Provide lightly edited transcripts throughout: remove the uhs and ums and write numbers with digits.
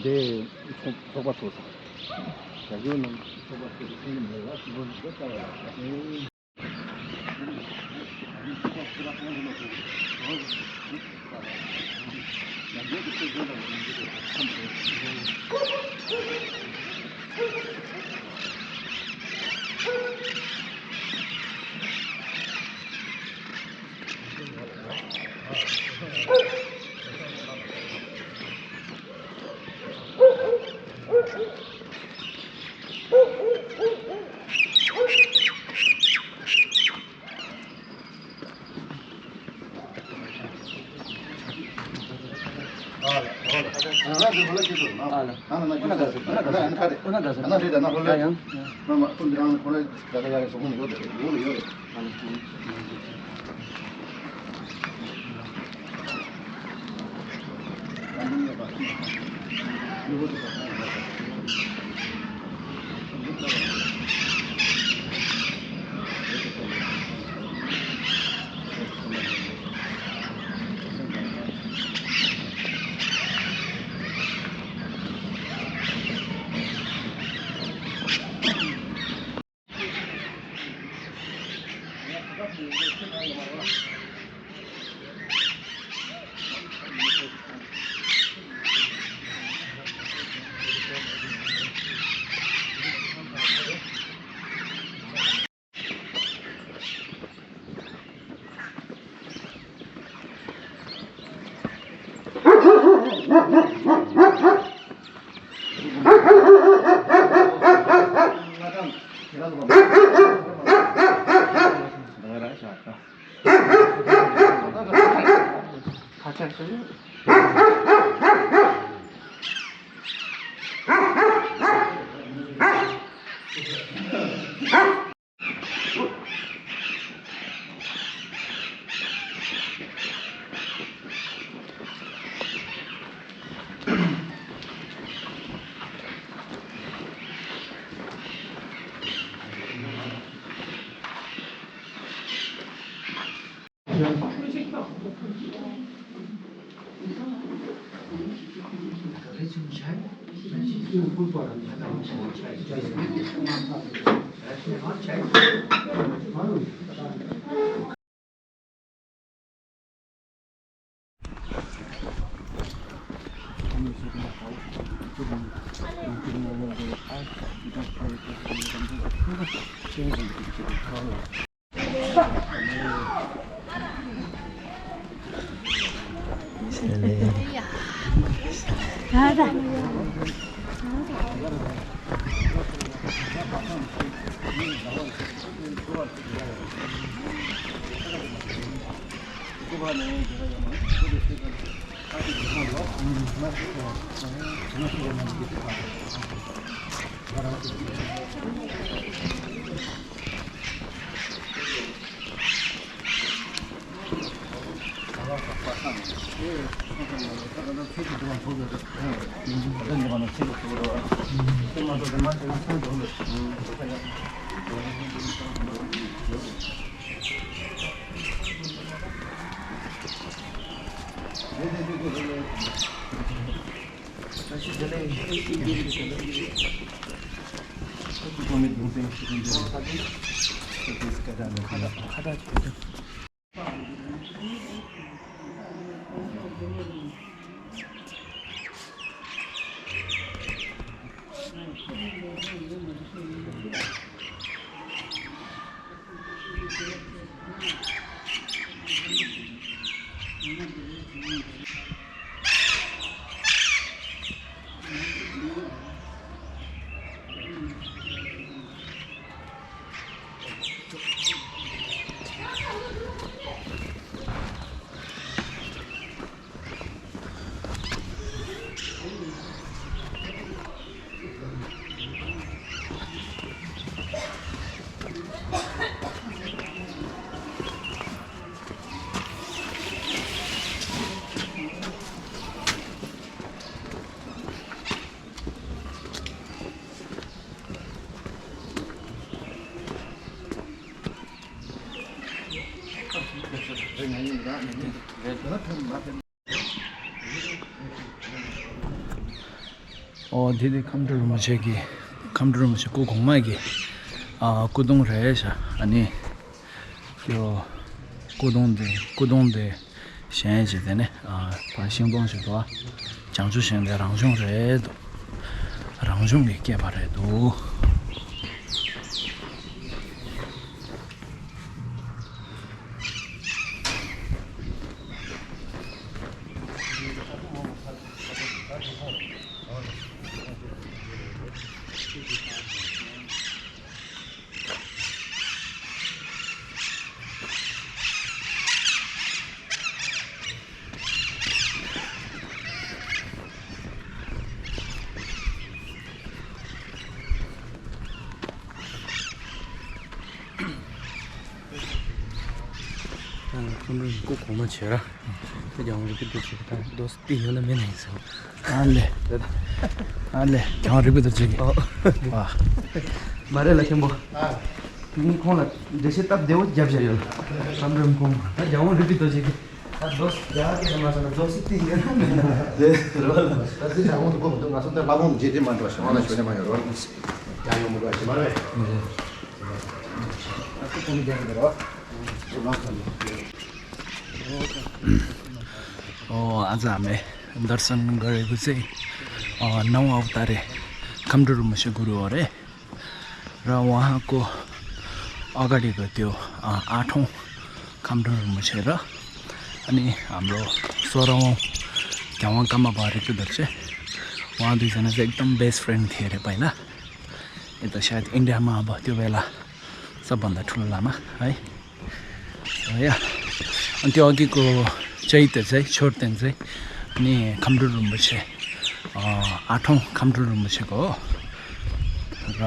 네, 저밭으로 여기는 저밭으로 생긴 데가 이번 쫓아와요. 같이 하세요. 디디 컴퓨터 꼭 공마기 구동 레샤 아니 요 구동데 현재되네 방송동시도 장주생의 랑종레도 랑종이 개발해도 오늘 꼭 고마 치라. 그냥 우리 그때 지금 도스티 연애 맨에 있어. 알레. 경험을 저기. 와. 말해라 좀 뭐. 니 코나 대신 딱 되고 잡자요. 삼점 공. 나 영어 리피트 저기. 도스 자게 맞아서 도스티 연애. 네. 들어가. 다시 장원도 뭐 가서 때 라곤 제대만 들어서 하나 전에 많이 열어. 야요 뭐가 있지 말해. 네. 또 보면 되더라. आज हामी दर्शन गरेको चाहिँ 9 अवतारे खम्डुरुमसे गुरु अरे र उहाँको अगाडिको त्यो 8औं खम्डुरुमसे र अनि हाम्रो 16औं घ्यावाकामा भरेको चाहिँ उहाँ दुईजना चाहिँ एकदम बेस्ट फ्रेन्ड थिए अरे पहिला यता सायद इन्डियामा अब त्यो बेला सबभन्दा ठुलो लामा है या अनि त्यो अघिको चैते चाहिँ छोर्तेन चाहिँ अनि खम्डुरुमसे 8औं खम्डुरुमसेको हो र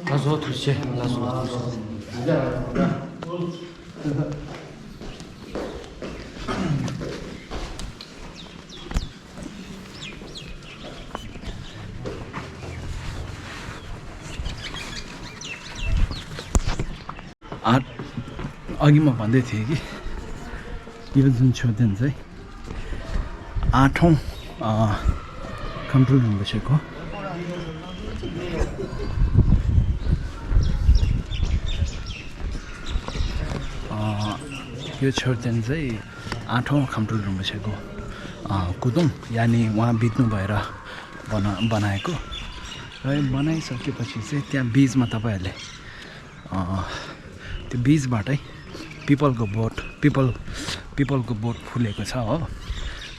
가서 둘째 가서 अघि म भन्दै थिएँ कि यो जुन छोडेन चाहिँ 8औं कन्ट्रोल रुम बसेको यो छोडेन चाहिँ 8औं कन्ट्रोल रुम बसेको कुदुङ यानि उहाँ बित्नु भएर बनाएको र बनाइसकेपछि चाहिँ त्यहाँ बीचमा तपाईहरुले त्यो बीचबाटै पिपलको बोट फुलेको छ हो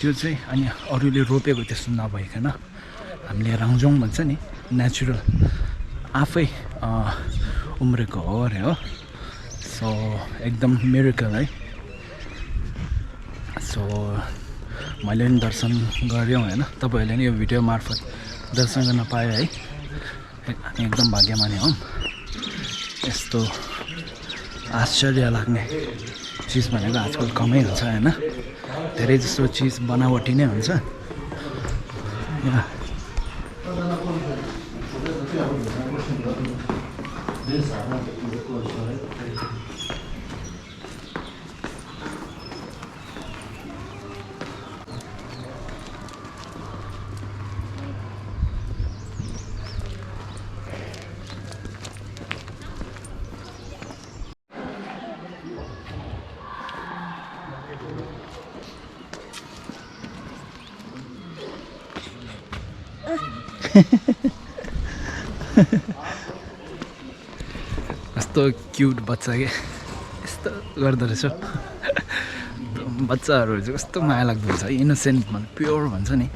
त्यो चाहिँ अनि अरूले रोपेको त्यस्तो नभइकन हामीले राङजोङ भन्छ नि नेचुरल आफै उम्रेको हो अरे हो सो एकदम मिरेकल है सो मैले पनि दर्शन गऱ्यौँ हैन तपाईहरुले नि यो भिडियो मार्फत दर्शन गर्न पाए है हामी एकदम भाग्यमानी हौं यस्तो आश्चर्य लाग्ने चिज भनेको आजकल कमै हुन्छ हैन धेरै जस्तो चिज बनावटी नै हुन्छ कस्तो क्युट बच्चा के यस्तो गर्दो रहेछ बच्चाहरू चाहिँ कस्तो माया लाग्दो हुन्छ इनोसेन्ट भन्छ प्योर भन्छ नि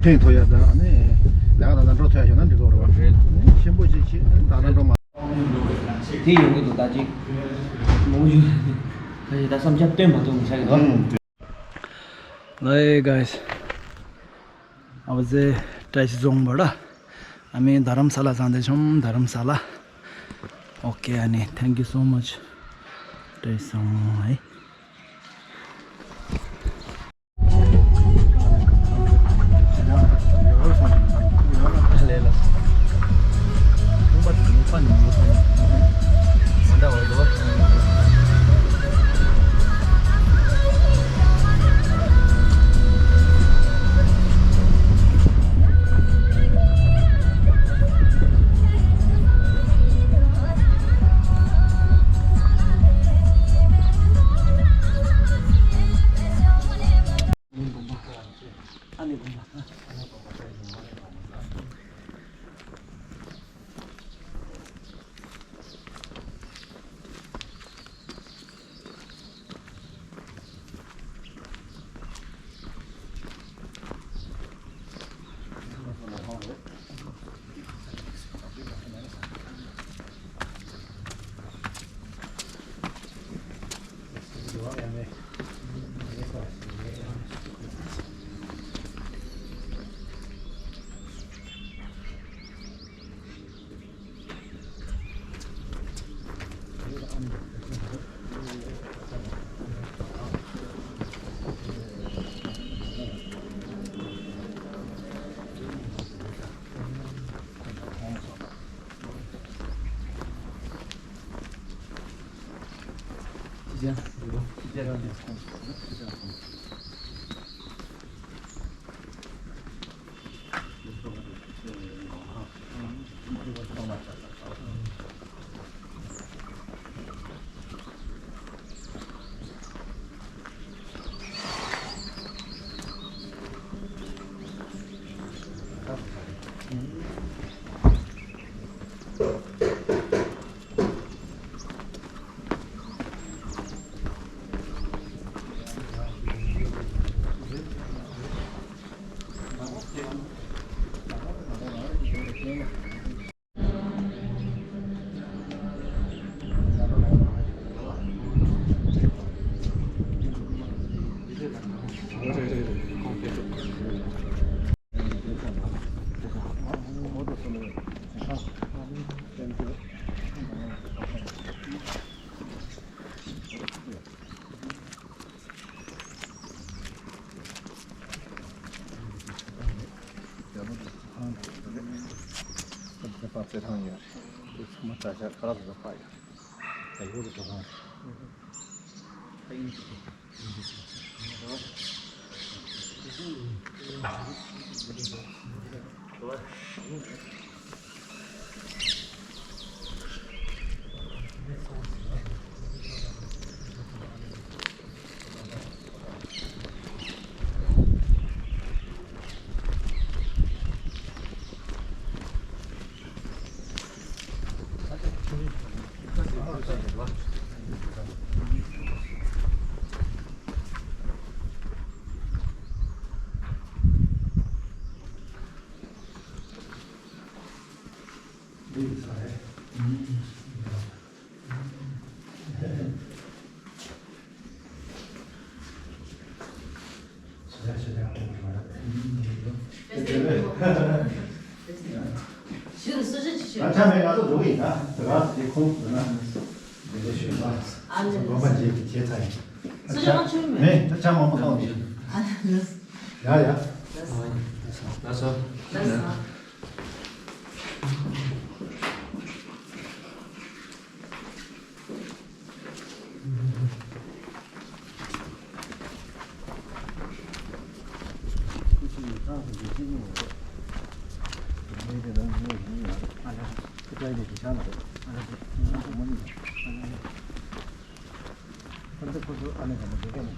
对，头也的，那两个咱找退下去，咱这个是吧？先不去，打那种嘛。 thì dùng cái tụi ta chỉ muốn gì thì ta xong chắc tuyên bảo tụi sai rồi. Hey guys, अब चाहिँ टाइसिजोङबाट हामी धर्मशाला जाँदैछौँ धर्मशाला ओके अनि थ्याङ्क यू सो मच टाइसिजोङ है放这趟也，什么咱先可老子发一下，再有的时候。 咱们要是录音啊，这个是控制呢，这个学法，我们接菜。哎，这讲我们搞的。呀呀。那是。那是。 근데 그거 안에 가면 되겠네.